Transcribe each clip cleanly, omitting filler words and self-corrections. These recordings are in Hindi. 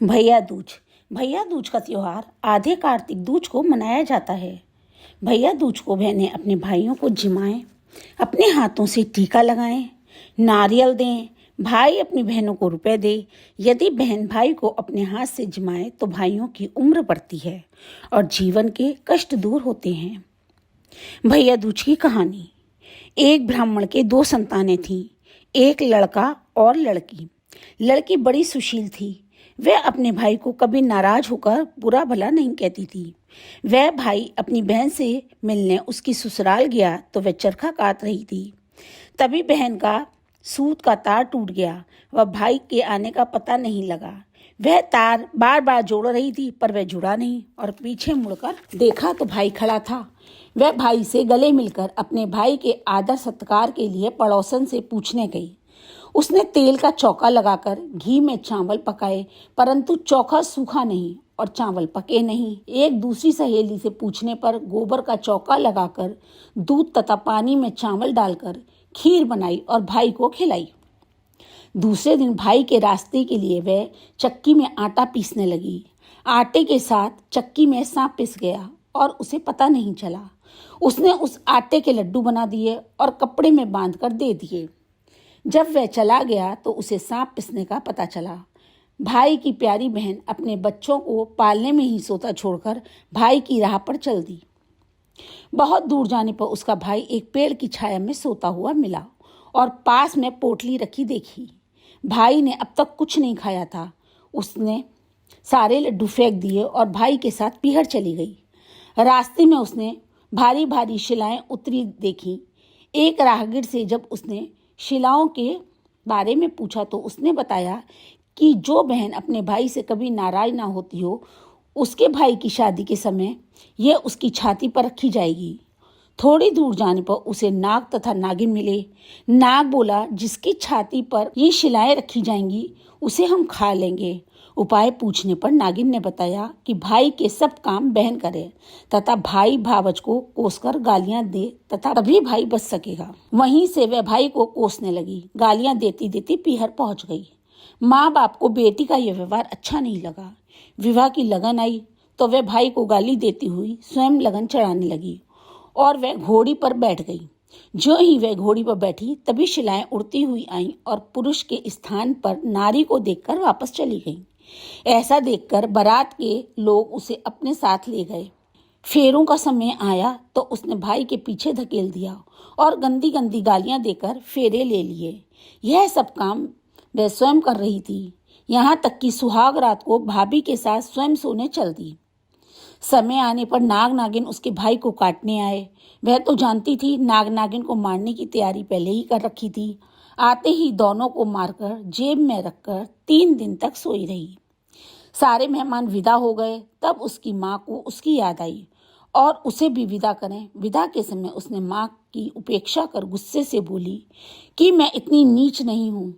भैया दूज। भैया दूज का त्योहार आधे कार्तिक दूज को मनाया जाता है। भैया दूज को बहनें अपने भाइयों को जिमाएं, अपने हाथों से टीका लगाएं, नारियल दें। भाई अपनी बहनों को रुपए दे। यदि बहन भाई को अपने हाथ से जिमाए तो भाइयों की उम्र बढ़ती है और जीवन के कष्ट दूर होते हैं। भैया दूज की कहानी। एक ब्राह्मण के 2 संतानें थीं, एक लड़का और लड़की। लड़की बड़ी सुशील थी। वह अपने भाई को कभी नाराज होकर बुरा भला नहीं कहती थी। वह भाई अपनी बहन से मिलने उसकी ससुराल गया तो वह चरखा काट रही थी। तभी बहन का सूत का तार टूट गया। वह भाई के आने का पता नहीं लगा। वह तार बार बार जोड़ रही थी पर वह जुड़ा नहीं और पीछे मुड़कर देखा तो भाई खड़ा था। वह भाई से गले मिलकर अपने भाई के आदर सत्कार के लिए पड़ोसन से पूछने गई। उसने तेल का चौका लगाकर घी में चावल पकाए, परंतु चौका सूखा नहीं और चावल पके नहीं। एक दूसरी सहेली से पूछने पर गोबर का चौका लगाकर दूध तथा पानी में चावल डालकर खीर बनाई और भाई को खिलाई। दूसरे दिन भाई के रास्ते के लिए वह चक्की में आटा पीसने लगी। आटे के साथ चक्की में सांप पिस गया और उसे पता नहीं चला। उसने उस आटे के लड्डू बना दिए और कपड़े में बांधकर दे दिए। जब वह चला गया तो उसे सांप पिसने का पता चला। भाई की प्यारी बहन अपने बच्चों को पालने में ही सोता छोड़कर भाई की राह पर चल दी। बहुत दूर जाने पर उसका भाई एक पेड़ की छाया में सोता हुआ मिला और पास में पोटली रखी देखी। भाई ने अब तक कुछ नहीं खाया था। उसने सारे लड्डू फेंक दिए और भाई के साथ पीहर चली गई। रास्ते में उसने भारी भारी शिलाएं उतरी देखी। एक राहगीर से जब उसने शिलाओं के बारे में पूछा तो उसने बताया कि जो बहन अपने भाई से कभी नाराज ना होती हो, उसके भाई की शादी के समय यह उसकी छाती पर रखी जाएगी। थोड़ी दूर जाने पर उसे नाग तथा नागिन मिले। नाग बोला, जिसकी छाती पर ये शिलाएं रखी जाएंगी उसे हम खा लेंगे। उपाय पूछने पर नागिन ने बताया कि भाई के सब काम बहन करे तथा भाई भावज को कोसकर गालियां दे तथा तभी भाई बच सकेगा। वहीं से वह भाई को कोसने लगी। गालियां देती देती पीहर पहुंच गई। माँ बाप को बेटी का यह व्यवहार अच्छा नहीं लगा। विवाह की लगन आई तो वह भाई को गाली देती हुई स्वयं लगन चढ़ाने लगी और वह घोड़ी पर बैठ गई। जो ही वह घोड़ी पर बैठी तभी शिलाएं उड़ती हुई आईं और पुरुष के स्थान पर नारी को देखकर वापस चली गईं। ऐसा देखकर बारात के लोग उसे अपने साथ ले गए। फेरों का समय आया तो उसने भाई के पीछे धकेल दिया और गंदी गंदी गालियां देकर फेरे ले लिए। यह सब काम वह स्वयं कर रही थी। यहाँ तक कि सुहाग रात को भाभी के साथ स्वयं सोने चल दी। समय आने पर नाग नागिन उसके भाई को काटने आए। वह तो जानती थी नाग नागिन को मारने की तैयारी पहले ही कर रखी थी। आते ही दोनों को मारकर जेब में रखकर 3 दिन तक सोई रही। सारे मेहमान विदा हो गए। तब उसकी माँ को उसकी याद आई और उसे भी विदा करें। विदा के समय उसने माँ की उपेक्षा कर गुस्से से बोली कि मैं इतनी नीच नहीं हूँ।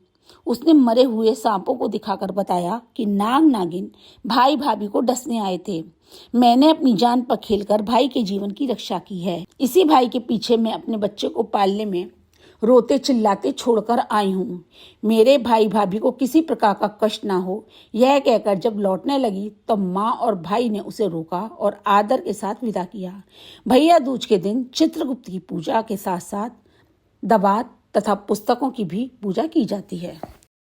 उसने मरे हुए सांपों को दिखाकर बताया कि नाग नागिन भाई भाभी को डसने आए थे। मैंने अपनी जान पर खेलकर भाई के जीवन की रक्षा की है। इसी भाई के पीछे मैं अपने बच्चे को पालने में रोते चिल्लाते छोड़कर आई हूँ। मेरे भाई भाभी को किसी प्रकार का कष्ट ना हो। यह कहकर जब लौटने लगी तो माँ और भाई ने उसे रोका और आदर के साथ विदा किया। भैया दूज के दिन चित्रगुप्त की पूजा के साथ साथ दवात तथा पुस्तकों की भी पूजा की जाती है।